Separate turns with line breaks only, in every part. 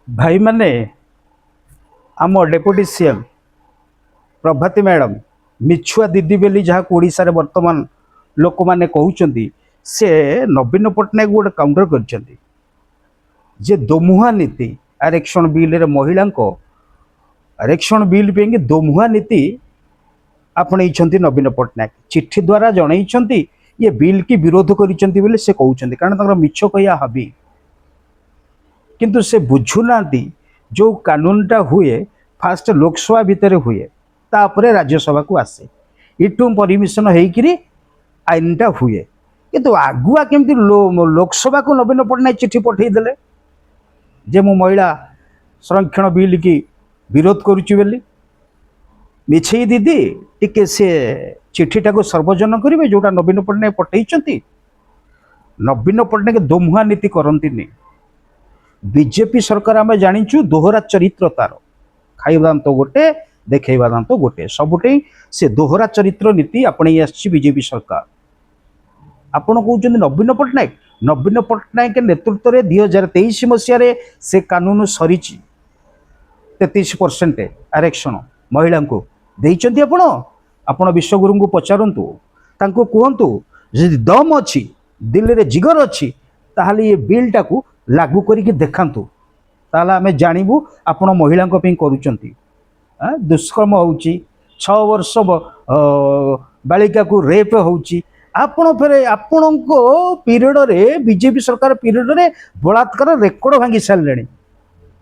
भाई माने आम डेपुटी सीएम प्रभाती मैडम मिछुआ दीदी बेली जहाँ ओडिशा रे वर्तमान लोक माने कहउचंदी से नवीन पट्टनायक गोटे काउंटर करचंदी जे दोमुहा नीति आरक्षण बिल रे महिला को आरक्षण बिल पे दोमुहा नीति आपणे नवीन पट्टनायक चिट्ठी द्वारा जनई ये बिल की विरोध करिसेंती बोले से कहउचंदी कारण तंगर मिछ कहिया हबी किंतु से बुझुना जो कानूनटा हुए फास्ट लोकसभा भितर हुए तापर राज्यसभा को आसे इटू परमिशन होकरी आईनटा हुए किंतु आगुआ केमती लोकसभा को नवीन पट्टनायक चिट्ठी पठेदेले जे मो महिला संरक्षण बिल की विरोध करुच्ची बोली मिछे दीदी टिके से चिट्ठीटा को सर्वजन करेंगे जोटा नवीन पट्टनायक पठे नवीन पट्टनायक दोमुहा नीति करती बीजेपी सरकार आम जाचु दोहरा चरित्र तार खाइबा दांत गोटे देखा दांत गोटे सबुटे से दोहरा चरित्र नीति आपणे बीजेपी सरकार आपण कहते नवीन पट्टनायक नेतृत्व में 2023 मसीह से कानून सरी 33% आरक्षण महिला को देइचंती आपण विश्वगुरु को पचारतु कहतु यदि दम अच्छी दिल्ली में जिगर अच्छी ताहले ये बिलटा को लागू करिक देखांतु ताला आमे जानिबु आपण महिला करुचंती दुष्कर्म होउची 6 वर्ष बालिका को रेप होउची आपण फेरे आपण पीरियड रे बीजेपी सरकार पीरियड रे बलात्कार रेकर्ड भांगी सारे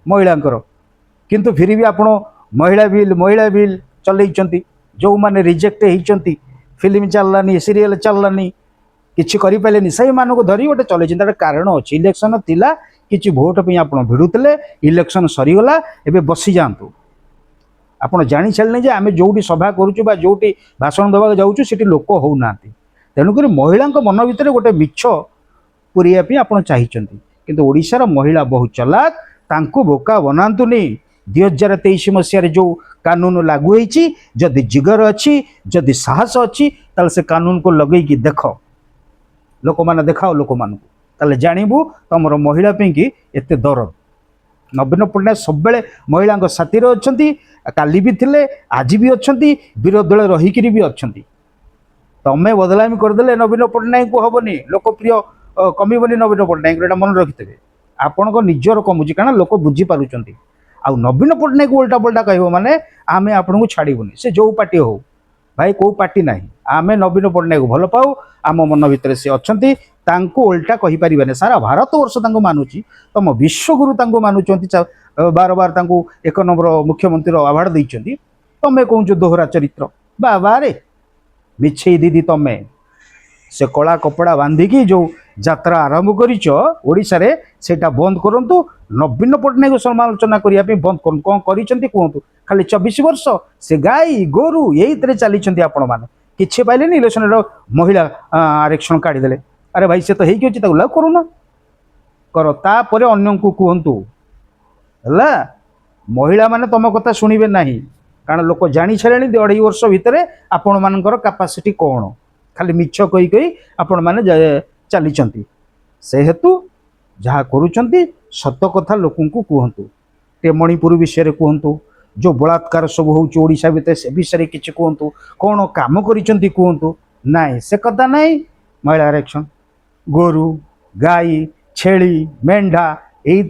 महिला किंतु फिर भी आपण महिला बिल चलैचंती जो माने रिजेक्ट होइचंती फिल्म चललानी सीरियल चललानी किसी करें से मानक धरी गोटे चलते कारण अच्छे इलेक्शन थिला किसी भोट पे आप भिड़ुले इलेक्शन सरीगला एवं बसी जातु आपड़ जानी सारे आम जो सभा करुचु जो भाषण देवा जाऊँ से लोक होना तेणुक महिला मन भितर गोटे मिछ पूरिया आप चाहिए किंतु ओडिशार महिला बहुत चलाक तांको बोका बनातुनी 2023 मसीह जो कानून लागू होती जदि जिगर अच्छी जदि साहस अच्छी ताल से कानून को लगेगी देख लोक मैंने देखाओ लोक मान ताले जानबू तुम महिला कि एत दरद नवीन पट्टनायक सब महिला साथी अच्छा काली भी थे आज भी अच्छा विरोध दल रहीकि भी अच्छा तमें बदलामी करदे नवीन पट्टनायक को हेनी लोकप्रिय कमिबनी नवीन पट्टनायक एटा मन रखिथे आपण निजर कमुची कारण लोक बुझीपार आउ नवीन पट्टनायक उल्टा पल्टा कह माने आमे आपन को छाड़बूनी से जो पार्टी हो भाई को पार्टी ना आमे नवीन पट्टनायक भल पाऊ आम मन भितर से अच्छा तांको उल्टा कहि परिबाने सारा भारत वर्ष तांको मानुची तम विश्वगुरु तांको मानुचंती बार बार तांको 1 नंबर मुख्यमंत्री अवार्ड दैचंती तमे कहूँ दोहरा चरित्र बाबा रे मिछे दीदी तमे से कला कपड़ा बांधिकी जो यात्रा आरंभ करिच ओडिशा रे सेटा बंद करंतु नवीन पट्टनायक समालोचना करिया पे बंद करन कोन करिसंती कहंतु खाली 24 वर्ष से गाई गोरु यही तरह चलीचंती आपण माने किछि पाइलेनी इलेक्शन रो महिला आरक्षण काढी देले अरे भाई से तो हेकि अछि ताको लागू करूना कर ता परे अन्य को कहंतु हला महिला माने तम कथा सुनिबे नाही कारण लोक जानि छलेनी 2.5 वर्ष भितरे आपण मानकर कैपेसिटी कोन खाली मिछ कही कही आपण माने चलीचंती से हेतु जहाँ करुचंती सत कथा लोकन को कहतु टे मणिपुर विषय कहतु जो बलात्कार सब होशा भितर से विषय किसी कहतु कौन काम करिचंती कहतु नाई से कथा नाई महिला आरक्षण गोरु गाई छेली मेंढा यही